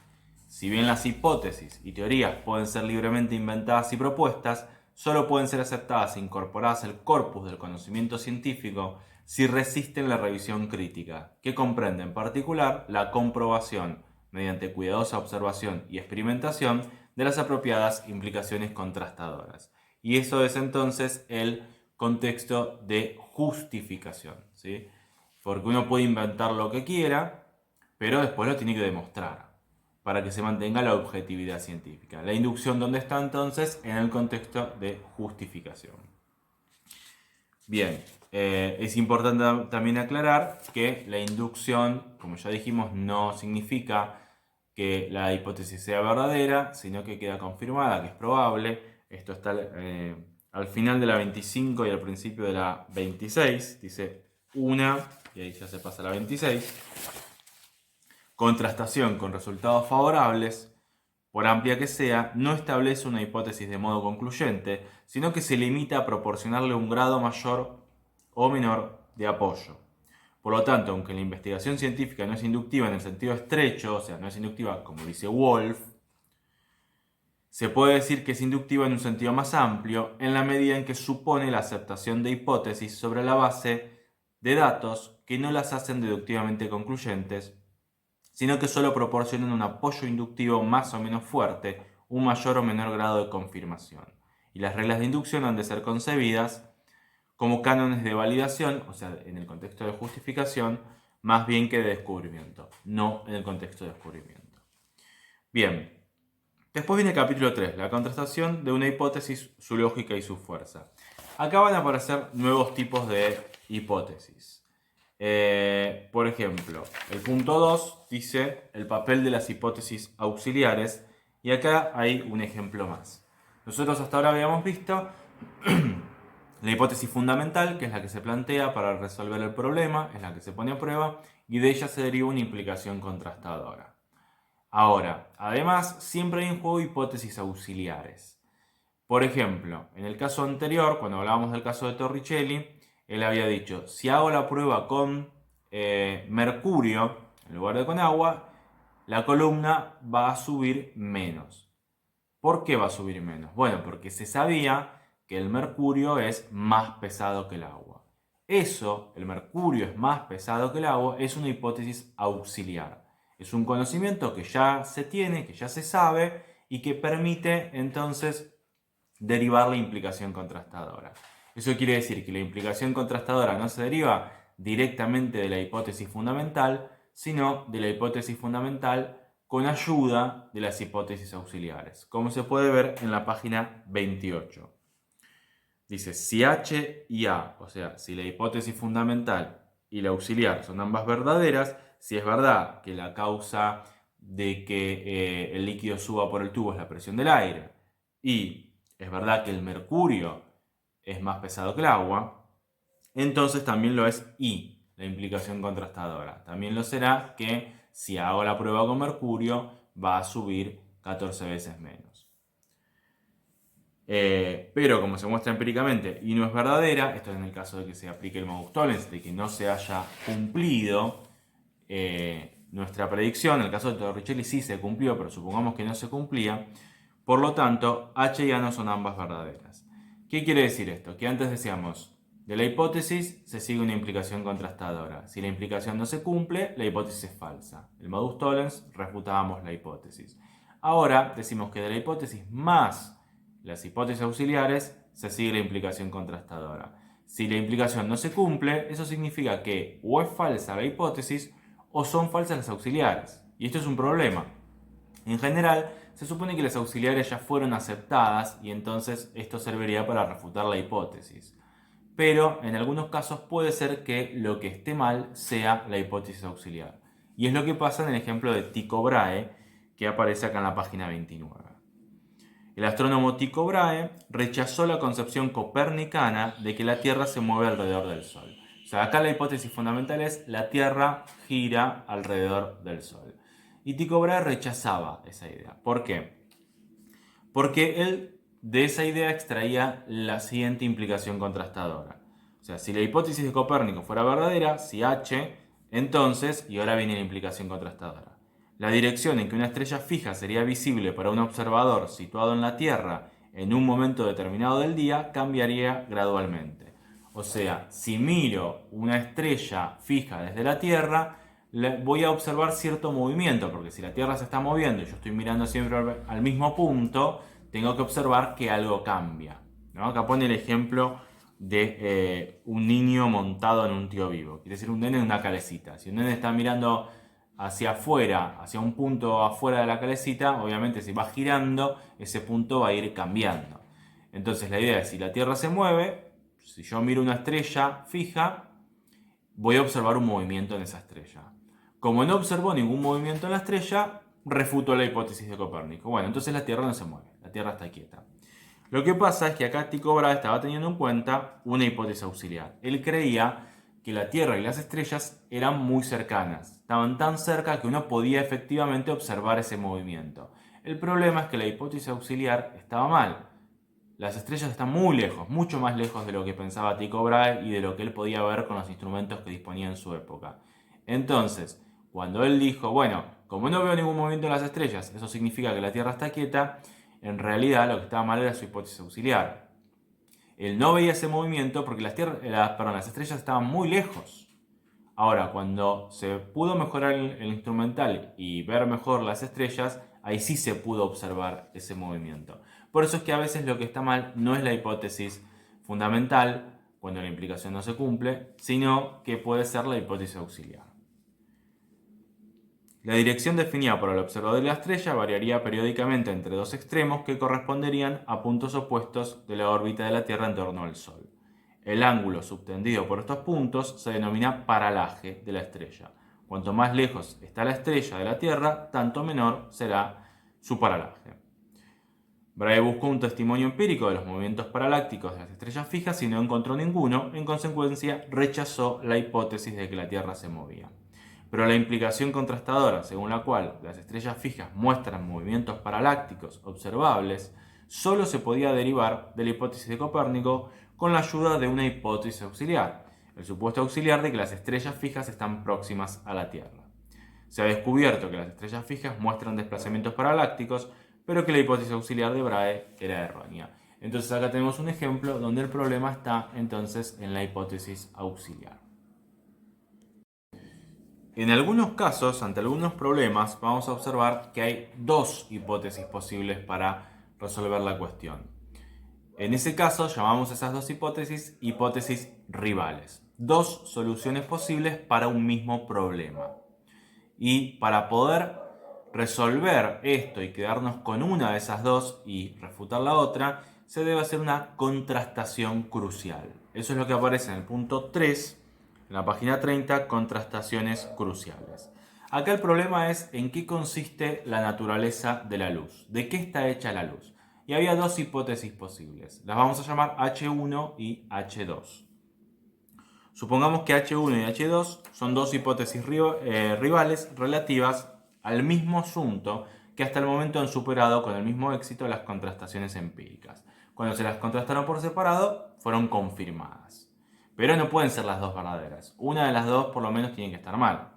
si bien las hipótesis y teorías pueden ser libremente inventadas y propuestas, solo pueden ser aceptadas e incorporadas al corpus del conocimiento científico si resisten la revisión crítica, que comprende en particular la comprobación, mediante cuidadosa observación y experimentación, de las apropiadas implicaciones contrastadoras. Y eso es entonces el contexto de justificación, ¿sí? Porque uno puede inventar lo que quiera, pero después lo tiene que demostrar para que se mantenga la objetividad científica. La inducción, ¿dónde está entonces? En el contexto de justificación. Bien, es importante también aclarar que la inducción, como ya dijimos, no significa que la hipótesis sea verdadera, sino que queda confirmada, que es probable. Esto está al final de la 25 y al principio de la 26. Dice una, y ahí ya se pasa a la 26. Contrastación con resultados favorables, por amplia que sea, no establece una hipótesis de modo concluyente, sino que se limita a proporcionarle un grado mayor o menor de apoyo. Por lo tanto, aunque la investigación científica no es inductiva en el sentido estrecho, o sea, no es inductiva como dice Wolff, se puede decir que es inductiva en un sentido más amplio, en la medida en que supone la aceptación de hipótesis sobre la base de datos que no las hacen deductivamente concluyentes, sino que solo proporcionan un apoyo inductivo más o menos fuerte, un mayor o menor grado de confirmación. Y las reglas de inducción han de ser concebidas como cánones de validación, o sea, en el contexto de justificación, más bien que de descubrimiento, no en el contexto de descubrimiento. Bien, después viene el capítulo 3, la contrastación de una hipótesis, su lógica y su fuerza. Acá van a aparecer nuevos tipos de hipótesis. Por ejemplo, el punto 2 dice el papel de las hipótesis auxiliares y acá hay un ejemplo más. Nosotros hasta ahora habíamos visto La hipótesis fundamental, que es la que se plantea para resolver el problema, es la que se pone a prueba y de ella se deriva una implicación contrastadora. Ahora, además, siempre hay en juego hipótesis auxiliares. Por ejemplo, en el caso anterior, cuando hablábamos del caso de Torricelli, él había dicho, si hago la prueba con mercurio en lugar de con agua, la columna va a subir menos. ¿Por qué va a subir menos? Bueno, porque se sabía que el mercurio es más pesado que el agua. Eso, el mercurio es más pesado que el agua, es una hipótesis auxiliar. Es un conocimiento que ya se tiene, que ya se sabe y que permite entonces derivar la implicación contrastadora. Eso quiere decir que la implicación contrastadora no se deriva directamente de la hipótesis fundamental, sino de la hipótesis fundamental con ayuda de las hipótesis auxiliares, como se puede ver en la página 28. Dice, si H y A, o sea, si la hipótesis fundamental y la auxiliar son ambas verdaderas, si es verdad que la causa de que el líquido suba por el tubo es la presión del aire, y es verdad que el mercurio es más pesado que el agua, entonces también lo es I, la implicación contrastadora. También lo será que si hago la prueba con mercurio va a subir 14 veces menos. Pero como se muestra empíricamente y no es verdadera, esto es en el caso de que se aplique el modus tollens, de que no se haya cumplido nuestra predicción. En el caso de Torricelli sí se cumplió, pero supongamos que no se cumplía. Por lo tanto, H y A no son ambas verdaderas. ¿Qué quiere decir esto? Que antes decíamos, de la hipótesis se sigue una implicación contrastadora. Si la implicación no se cumple, la hipótesis es falsa. El modus tollens, refutábamos la hipótesis. Ahora decimos que de la hipótesis más las hipótesis auxiliares se sigue la implicación contrastadora. Si la implicación no se cumple, eso significa que o es falsa la hipótesis o son falsas las auxiliares. Y esto es un problema. En general, se supone que las auxiliares ya fueron aceptadas y entonces esto serviría para refutar la hipótesis. Pero en algunos casos puede ser que lo que esté mal sea la hipótesis auxiliar. Y es lo que pasa en el ejemplo de Tycho Brahe, que aparece acá en la página 29. El astrónomo Tycho Brahe rechazó la concepción copernicana de que la Tierra se mueve alrededor del Sol. O sea, acá la hipótesis fundamental es la Tierra gira alrededor del Sol. Y Tycho Brahe rechazaba esa idea. ¿Por qué? Porque él de esa idea extraía la siguiente implicación contrastadora. O sea, si la hipótesis de Copérnico fuera verdadera, si H, entonces, y ahora viene la implicación contrastadora, la dirección en que una estrella fija sería visible para un observador situado en la Tierra en un momento determinado del día cambiaría gradualmente. O sea, si miro una estrella fija desde la Tierra, voy a observar cierto movimiento, porque si la Tierra se está moviendo y yo estoy mirando siempre al mismo punto, tengo que observar que algo cambia, ¿no? Acá pone el ejemplo de un niño montado en un tío vivo, quiere decir un nene en una calecita. Si un nene está mirando hacia afuera, hacia un punto afuera de la calecita, obviamente si va girando, ese punto va a ir cambiando. Entonces la idea es, si la Tierra se mueve, si yo miro una estrella fija, voy a observar un movimiento en esa estrella. Como no observo ningún movimiento en la estrella, refuto la hipótesis de Copérnico. Bueno, entonces la Tierra no se mueve, la Tierra está quieta. Lo que pasa es que acá Tycho Brahe estaba teniendo en cuenta una hipótesis auxiliar. Él creía que la Tierra y las estrellas eran muy cercanas, estaban tan cerca que uno podía efectivamente observar ese movimiento. El problema es que la hipótesis auxiliar estaba mal. Las estrellas están muy lejos, mucho más lejos de lo que pensaba Tycho Brahe y de lo que él podía ver con los instrumentos que disponía en su época. Entonces, cuando él dijo, bueno, como no veo ningún movimiento en las estrellas, eso significa que la Tierra está quieta, en realidad lo que estaba mal era su hipótesis auxiliar. Él no veía ese movimiento porque las estrellas estaban muy lejos. Ahora, cuando se pudo mejorar el instrumental y ver mejor las estrellas, ahí sí se pudo observar ese movimiento. Por eso es que a veces lo que está mal no es la hipótesis fundamental, cuando la implicación no se cumple, sino que puede ser la hipótesis auxiliar. La dirección definida por el observador de la estrella variaría periódicamente entre dos extremos que corresponderían a puntos opuestos de la órbita de la Tierra en torno al Sol. El ángulo subtendido por estos puntos se denomina paralaje de la estrella. Cuanto más lejos está la estrella de la Tierra, tanto menor será su paralaje. Brahe buscó un testimonio empírico de los movimientos paralácticos de las estrellas fijas y no encontró ninguno, en consecuencia rechazó la hipótesis de que la Tierra se movía. Pero la implicación contrastadora, según la cual las estrellas fijas muestran movimientos paralácticos observables, solo se podía derivar de la hipótesis de Copérnico con la ayuda de una hipótesis auxiliar, el supuesto auxiliar de que las estrellas fijas están próximas a la Tierra. Se ha descubierto que las estrellas fijas muestran desplazamientos paralácticos, pero que la hipótesis auxiliar de Brahe era errónea. Entonces acá tenemos un ejemplo donde el problema está entonces en la hipótesis auxiliar. En algunos casos, ante algunos problemas, vamos a observar que hay dos hipótesis posibles para resolver la cuestión. En ese caso, llamamos a esas dos hipótesis rivales. Dos soluciones posibles para un mismo problema. Y para poder resolver esto y quedarnos con una de esas dos y refutar la otra, se debe hacer una contrastación crucial. Eso es lo que aparece en el punto 3, en la página 30, contrastaciones cruciales. Acá el problema es en qué consiste la naturaleza de la luz, de qué está hecha la luz. Y había dos hipótesis posibles, las vamos a llamar H1 y H2. Supongamos que H1 y H2 son dos hipótesis rivales relativas al mismo asunto que hasta el momento han superado con el mismo éxito las contrastaciones empíricas. Cuando se las contrastaron por separado, fueron confirmadas. Pero no pueden ser las dos verdaderas. Una de las dos por lo menos tiene que estar mal.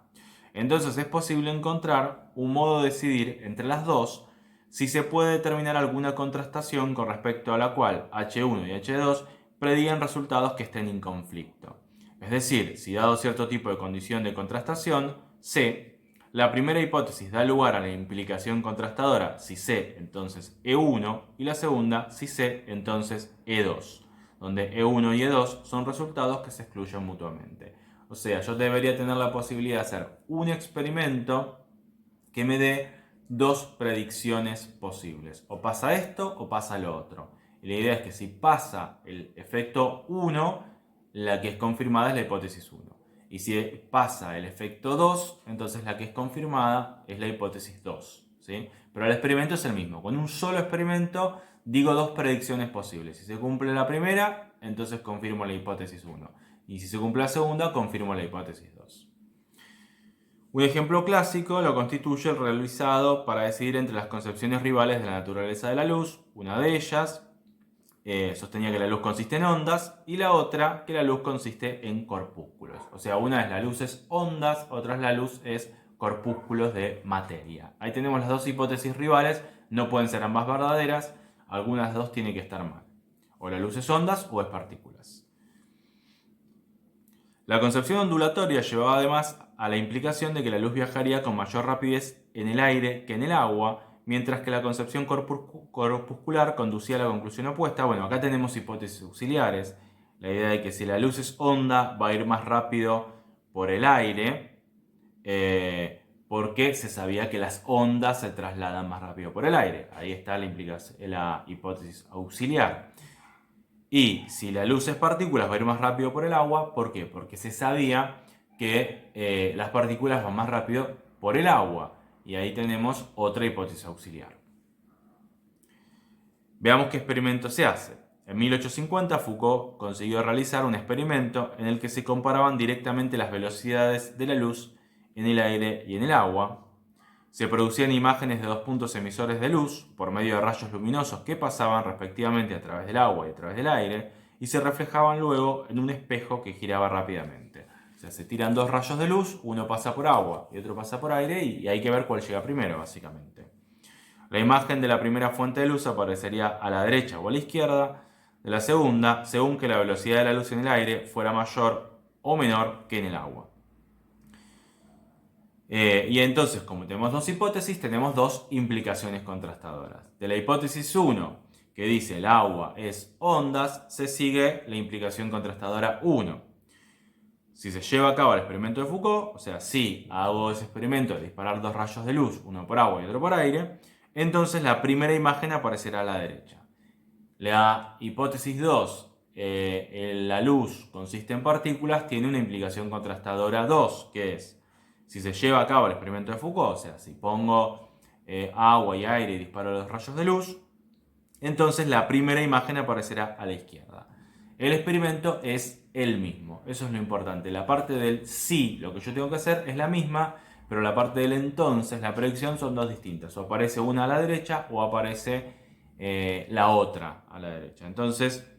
Entonces es posible encontrar un modo de decidir entre las dos si se puede determinar alguna contrastación con respecto a la cual H1 y H2 predigan resultados que estén en conflicto. Es decir, si dado cierto tipo de condición de contrastación, C, la primera hipótesis da lugar a la implicación contrastadora si C, entonces E1, y la segunda si C, entonces E2, donde E1 y E2 son resultados que se excluyen mutuamente. O sea, yo debería tener la posibilidad de hacer un experimento que me dé dos predicciones posibles. O pasa esto o pasa lo otro. Y la idea es que si pasa el efecto 1, la que es confirmada es la hipótesis 1. Y si pasa el efecto 2, entonces la que es confirmada es la hipótesis 2. ¿Sí? Pero el experimento es el mismo. Con un solo experimento digo dos predicciones posibles. Si se cumple la primera, entonces confirmo la hipótesis 1. Y si se cumple la segunda, confirmo la hipótesis 2. Un ejemplo clásico lo constituye el realizado para decidir entre las concepciones rivales de la naturaleza de la luz. Una de ellas sostenía que la luz consiste en ondas y la otra que la luz consiste en corpúsculos. O sea, una es la luz es ondas, otra es la luz es corpúsculos de materia. Ahí tenemos las dos hipótesis rivales, no pueden ser ambas verdaderas, algunas dos tienen que estar mal. O la luz es ondas o es partículas. La concepción ondulatoria llevaba además a la implicación de que la luz viajaría con mayor rapidez en el aire que en el agua, mientras que la concepción corpuscular conducía a la conclusión opuesta. Bueno, acá tenemos hipótesis auxiliares. La idea de que si la luz es onda va a ir más rápido por el aire, porque se sabía que las ondas se trasladan más rápido por el aire. Ahí está la hipótesis auxiliar. Y si la luz es partículas va a ir más rápido por el agua. ¿Por qué? Porque se sabía que las partículas van más rápido por el agua. Y ahí tenemos otra hipótesis auxiliar. Veamos qué experimento se hace. En 1850 Foucault consiguió realizar un experimento en el que se comparaban directamente las velocidades de la luz en el aire y en el agua. Se producían imágenes de dos puntos emisores de luz por medio de rayos luminosos que pasaban respectivamente a través del agua y a través del aire y se reflejaban luego en un espejo que giraba rápidamente. O sea, se tiran dos rayos de luz, uno pasa por agua y otro pasa por aire y hay que ver cuál llega primero, básicamente. La imagen de la primera fuente de luz aparecería a la derecha o a la izquierda de la segunda, según que la velocidad de la luz en el aire fuera mayor o menor que en el agua. Y entonces, como tenemos dos hipótesis, tenemos dos implicaciones contrastadoras. De la hipótesis 1, que dice el agua es ondas, se sigue la implicación contrastadora 1. Si se lleva a cabo el experimento de Foucault, o sea, si hago ese experimento de disparar dos rayos de luz, uno por agua y otro por aire, entonces la primera imagen aparecerá a la derecha. La hipótesis 2, la luz consiste en partículas, tiene una implicación contrastadora 2, que es si se lleva a cabo el experimento de Foucault, o sea, si pongo agua y aire y disparo los rayos de luz, entonces la primera imagen aparecerá a la izquierda. El experimento es el mismo, eso es lo importante. La parte del sí, lo que yo tengo que hacer es la misma, pero la parte del entonces, la predicción, son dos distintas. O aparece una a la derecha o aparece la otra a la derecha. Entonces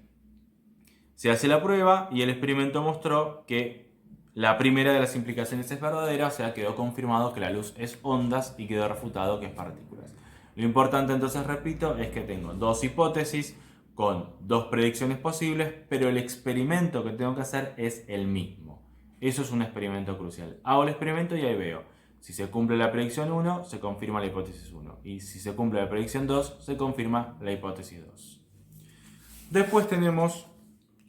se hace la prueba y el experimento mostró que la primera de las implicaciones es verdadera, o sea, quedó confirmado que la luz es ondas y quedó refutado que es partículas. Lo importante entonces, repito, es que tengo dos hipótesis con dos predicciones posibles, pero el experimento que tengo que hacer es el mismo. Eso es un experimento crucial. Hago el experimento y ahí veo. Si se cumple la predicción 1, se confirma la hipótesis 1. Y si se cumple la predicción 2, se confirma la hipótesis 2. Después tenemos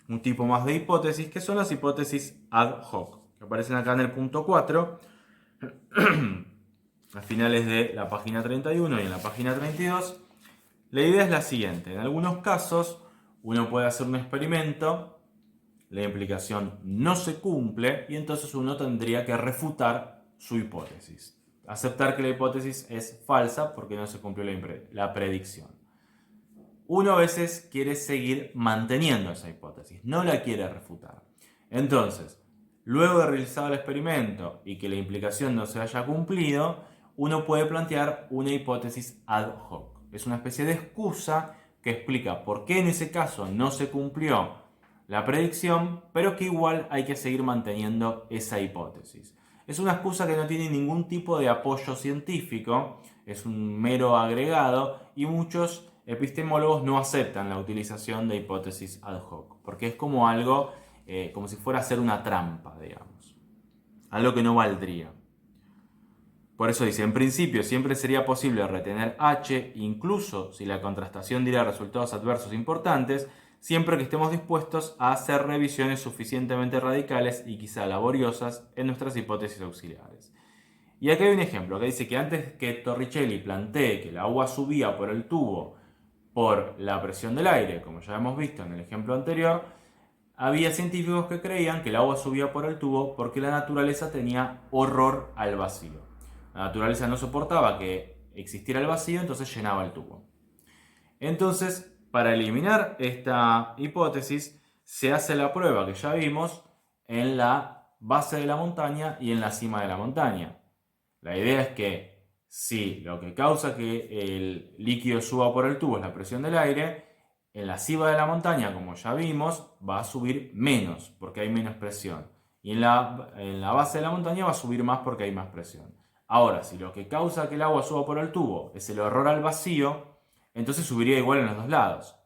un tipo más de hipótesis, que son las hipótesis ad hoc, que aparecen acá en el punto 4, a finales de la página 31 y en la página 32. La idea es la siguiente: en algunos casos uno puede hacer un experimento, la implicación no se cumple y entonces uno tendría que refutar su hipótesis, aceptar que la hipótesis es falsa porque no se cumplió la predicción. Uno a veces quiere seguir manteniendo esa hipótesis, no la quiere refutar. Entonces, luego de realizado el experimento y que la implicación no se haya cumplido, uno puede plantear una hipótesis ad hoc. Es una especie de excusa que explica por qué en ese caso no se cumplió la predicción, pero que igual hay que seguir manteniendo esa hipótesis. Es una excusa que no tiene ningún tipo de apoyo científico, es un mero agregado y muchos epistemólogos no aceptan la utilización de hipótesis ad hoc, porque es como algo, como si fuera a ser una trampa, digamos. Algo que no valdría. Por eso dice, en principio siempre sería posible retener H, incluso si la contrastación diera resultados adversos importantes, siempre que estemos dispuestos a hacer revisiones suficientemente radicales y quizá laboriosas en nuestras hipótesis auxiliares. Y aquí hay un ejemplo que dice que antes que Torricelli plantee que el agua subía por el tubo por la presión del aire, como ya hemos visto en el ejemplo anterior, había científicos que creían que el agua subía por el tubo porque la naturaleza tenía horror al vacío. La naturaleza no soportaba que existiera el vacío, entonces llenaba el tubo. Entonces, para eliminar esta hipótesis, se hace la prueba que ya vimos en la base de la montaña y en la cima de la montaña. La idea es que si lo que causa que el líquido suba por el tubo es la presión del aire, en la cima de la montaña, como ya vimos, va a subir menos porque hay menos presión. Y en la base de la montaña va a subir más porque hay más presión. Ahora, si lo que causa que el agua suba por el tubo es el horror al vacío, entonces subiría igual en los dos lados.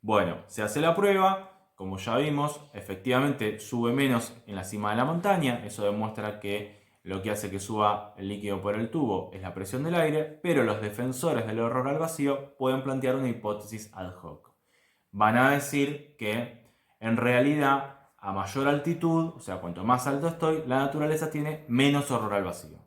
Bueno, se hace la prueba, como ya vimos, efectivamente sube menos en la cima de la montaña, eso demuestra que lo que hace que suba el líquido por el tubo es la presión del aire, pero los defensores del horror al vacío pueden plantear una hipótesis ad hoc. Van a decir que en realidad a mayor altitud, o sea, cuanto más alto estoy, la naturaleza tiene menos horror al vacío.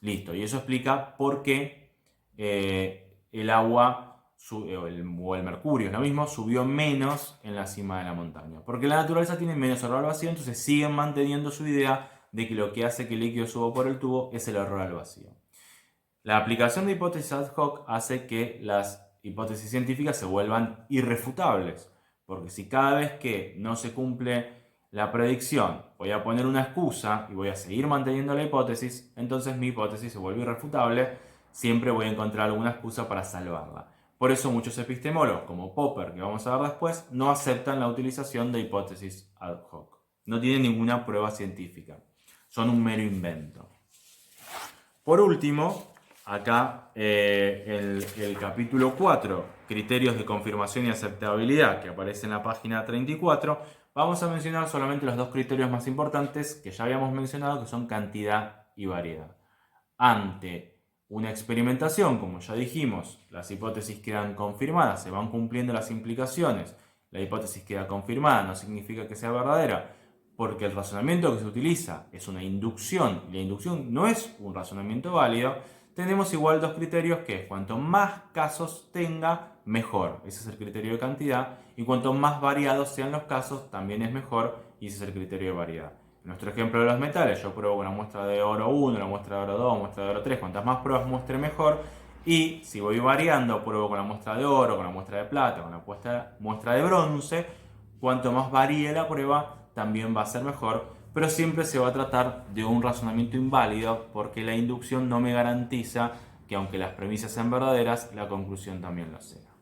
Listo, y eso explica por qué el agua o el mercurio, es lo mismo, subió menos en la cima de la montaña. Porque la naturaleza tiene menos horror al vacío, entonces siguen manteniendo su idea de que lo que hace que el líquido suba por el tubo es el horror al vacío. La aplicación de hipótesis ad hoc hace que las hipótesis científicas se vuelvan irrefutables. Porque si cada vez que no se cumple la predicción voy a poner una excusa y voy a seguir manteniendo la hipótesis, entonces mi hipótesis se vuelve irrefutable, siempre voy a encontrar alguna excusa para salvarla. Por eso muchos epistemólogos, como Popper, que vamos a ver después, no aceptan la utilización de hipótesis ad hoc. No tienen ninguna prueba científica, son un mero invento. Por último, acá el capítulo 4, criterios de confirmación y aceptabilidad, que aparece en la página 34, vamos a mencionar solamente los dos criterios más importantes que ya habíamos mencionado, que son cantidad y variedad. Ante una experimentación, como ya dijimos, las hipótesis quedan confirmadas, se van cumpliendo las implicaciones, la hipótesis queda confirmada, no significa que sea verdadera, porque el razonamiento que se utiliza es una inducción y la inducción no es un razonamiento válido. Tenemos igual dos criterios, que es cuanto más casos tenga, mejor. Ese es el criterio de cantidad. Y cuanto más variados sean los casos, también es mejor. Y ese es el criterio de variedad. En nuestro ejemplo de los metales, yo pruebo una muestra de oro 1, una muestra de oro 2, muestra de oro 3. Cuantas más pruebas muestre, mejor. Y si voy variando, pruebo con la muestra de oro, con la muestra de plata, con la muestra de bronce, cuanto más varíe la prueba, también va a ser mejor, pero siempre se va a tratar de un razonamiento inválido porque la inducción no me garantiza que aunque las premisas sean verdaderas, la conclusión también lo sea.